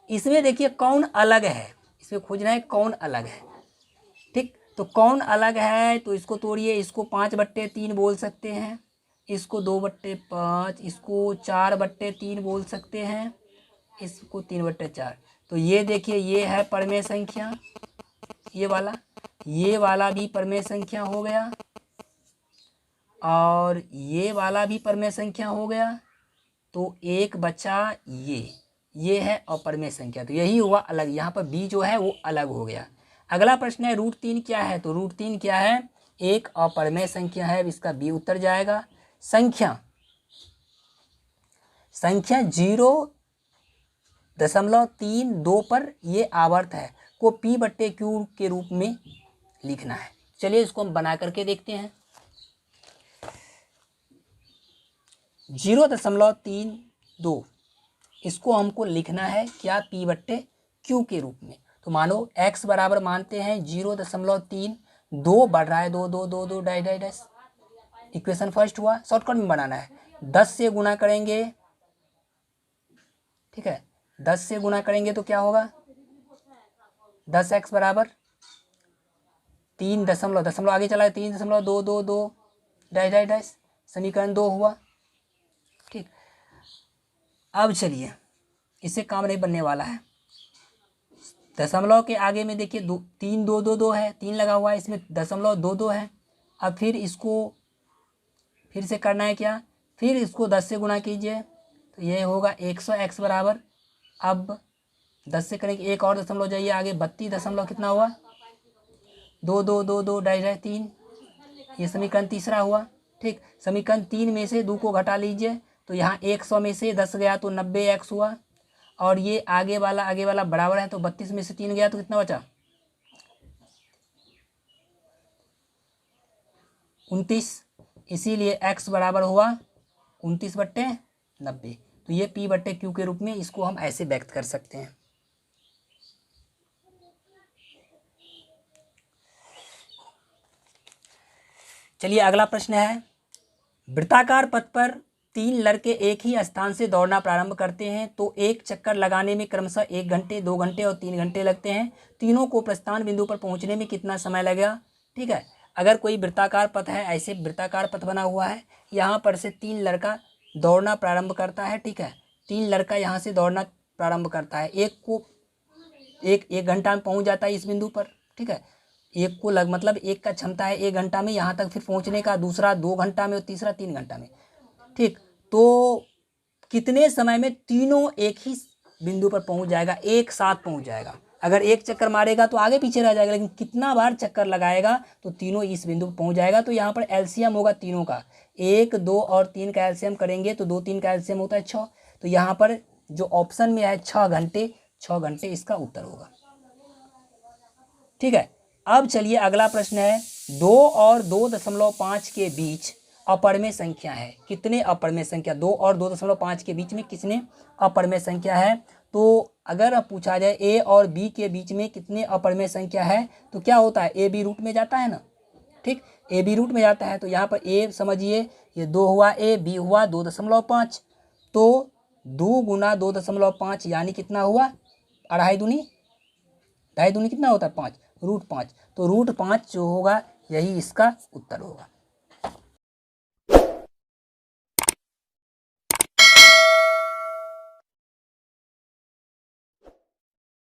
इसमें देखिए कौन अलग है, इसमें खोजना है कौन अलग है। ठीक, तो कौन अलग है, तो इसको तोड़िए, इसको 5/3 बोल सकते हैं, इसको 2/5, इसको 4/3 बोल सकते हैं, इसको 3/4। तो ये देखिए ये है परमेय संख्या, ये वाला भी परमेय संख्या हो गया, और ये वाला भी परमेय संख्या हो गया। तो एक बचा ये है अपरमेय संख्या, तो यही हुआ अलग, यहाँ पर बी जो है वो अलग हो गया। अगला प्रश्न है √3 क्या है, तो √3 क्या है, एक अपरमेय संख्या है, इसका बी उत्तर जाएगा। संख्या 0.32 पर ये आवर्त है को P/Q के रूप में लिखना है। चलिए इसको हम बना करके देखते हैं। 0.32 इसको हमको लिखना है क्या, P/Q के रूप में। तो मानो x बराबर मानते हैं 0.3, 2 बढ़ रहा है, 2 2 2 2 डाई डाई डैश, इक्वेशन फर्स्ट हुआ। शॉर्टकट में बनाना है, 10 से गुना करेंगे, ठीक है, 10 से गुना करेंगे तो क्या होगा, 10x बराबर 3 दशमलव आगे चला है, 3.222 डैश डैश डैश, समीकरण 2 हुआ। ठीक, अब चलिए इससे काम नहीं बनने वाला है, दशमलव के आगे में देखिए 3 2 2 2 है, 3 लगा हुआ है, इसमें 0.22 है। अब फिर इसको फिर से करना है क्या, फिर इसको 10 से गुना कीजिए, तो ये होगा 100x बराबर, अब 10 से करेंगे, एक और दशमलव जाइए आगे, 32 दशमलव कितना हुआ, 2 2 2 2 डैश डैश 3, ये समीकरण तीसरा हुआ। ठीक, समीकरण 3 में से 2 को घटा लीजिए, तो यहाँ 100 में से 10 गया तो 90x हुआ, और ये आगे वाला बराबर है, तो 32 में से 3 गया तो कितना बचा, 29, इसीलिए x बराबर हुआ 29/90। तो ये P/Q के रूप में इसको हम ऐसे व्यक्त कर सकते हैं। चलिए अगला प्रश्न है, वृत्ताकार पथ पर 3 लड़के एक ही स्थान से दौड़ना प्रारंभ करते हैं, तो एक चक्कर लगाने में क्रमशः 1 घंटे, 2 घंटे और 3 घंटे लगते हैं। तीनों को प्रस्थान बिंदु पर पहुंचने में कितना समय लगेगा। ठीक है, अगर कोई वृत्ताकार पथ है, ऐसे वृत्ताकार पथ बना हुआ है, यहाँ पर से 3 लड़का दौड़ना प्रारंभ करता है। ठीक है, 3 लड़का यहाँ से दौड़ना प्रारंभ करता है, एक घंटा में पहुँच जाता है इस बिंदु पर। ठीक है, एक को मतलब एक का क्षमता है 1 घंटा में यहाँ तक फिर पहुँचने का, दूसरा 2 घंटा में और तीसरा 3 घंटा में। ठीक, तो कितने समय में तीनों एक ही बिंदु पर पहुंच जाएगा, एक साथ पहुंच जाएगा। अगर एक चक्कर मारेगा तो आगे पीछे रह जाएगा, लेकिन कितना बार चक्कर लगाएगा तो तीनों इस बिंदु पर पहुंच जाएगा। तो यहाँ पर एलसीएम होगा तीनों का, 1 2 और 3 का एलसीएम करेंगे तो 2 3 का एलसीएम होता है 6। तो यहाँ पर जो ऑप्शन में है 6 घंटे, 6 घंटे इसका उत्तर होगा। ठीक है, अब चलिए अगला प्रश्न है, 2 और 2.5 के बीच अपरमेय संख्या है। कितने अपरमेय संख्या, 2 और 2.5 के बीच में कितने अपरमेय संख्या है। तो अगर पूछा जाए ए और बी के बीच में कितने अपरमेय संख्या है, तो क्या होता है, ए बी रूट में जाता है ना। ठीक, ए बी रूट में जाता है, तो यहाँ पर ए समझिए ये 2 हुआ, ए बी हुआ 2.5, तो 2 गुना 2.5 यानी कितना हुआ, 2.5 दूनी 2.5 दूनी कितना होता है 5, √5। तो √5 जो होगा यही इसका उत्तर होगा।